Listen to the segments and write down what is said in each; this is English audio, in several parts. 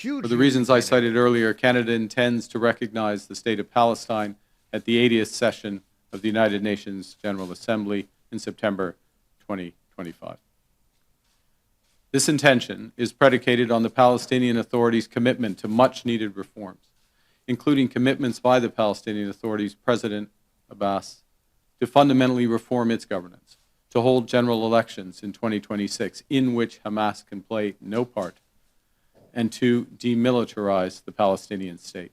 Huge. For the reasons I cited earlier, Canada intends to recognize the state of Palestine at the 80th session of the United Nations General Assembly in September 2025. This intention is predicated on the Palestinian Authority's commitment to much-needed reforms, including commitments by the Palestinian Authority's President Abbas to fundamentally reform its governance, to hold general elections in 2026 in which Hamas can play no part, and to demilitarize the Palestinian state.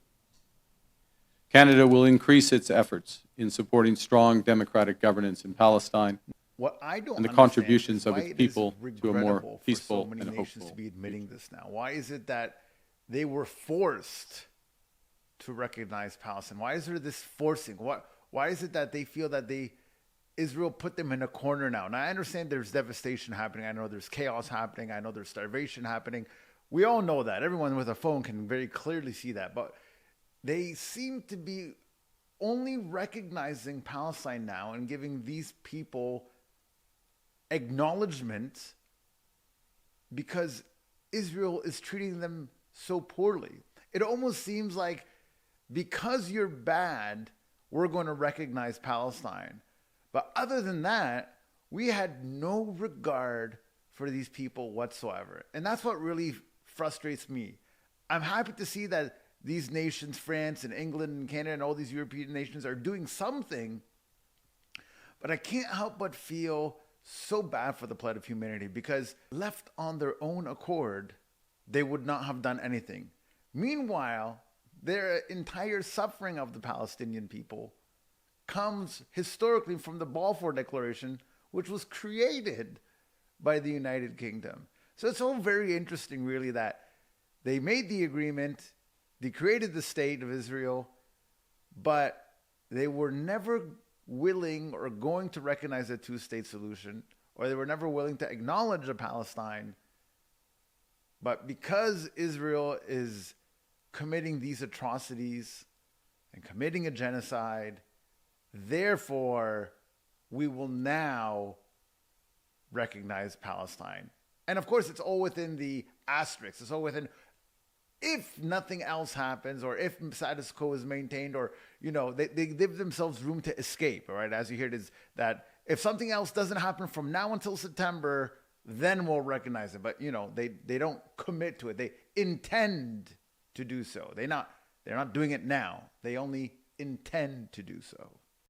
Canada will increase its efforts in supporting strong democratic governance in Palestine What I don't and the contributions of its people to a more peaceful so many and nations hopeful to be admitting this now. Why is it that they were forced to recognize Palestine? Why is there this forcing? Why is it that they feel that Israel put them in a corner now? Now, I understand there's devastation happening. I know there's chaos happening. I know there's starvation happening. We all know that. Everyone with a phone can very clearly see that. But they seem to be only recognizing Palestine now and giving these people acknowledgement because Israel is treating them so poorly. It almost seems like because you're bad, we're going to recognize Palestine. But other than that, we had no regard for these people whatsoever. And that's what really frustrates me. I'm happy to see that these nations, France and England and Canada and all these European nations are doing something, but I can't help but feel so bad for the plight of humanity because left on their own accord, they would not have done anything. Meanwhile, their entire suffering of the Palestinian people comes historically from the Balfour Declaration, which was created by the United Kingdom. So it's all very interesting, really, that they made the agreement, they created the state of Israel, but they were never willing or going to recognize a two-state solution, or they were never willing to acknowledge a Palestine. But because Israel is committing these atrocities and committing a genocide, therefore, we will now recognize Palestine. And of course, it's all within the asterisk. It's all within, if nothing else happens, or if status quo is maintained, or, you know, they give themselves room to escape, all right? As you hear, it is that if something else doesn't happen from now until September, then we'll recognize it. But, you know, they don't commit to it. They intend to do so. They're not doing it now. They only intend to do so.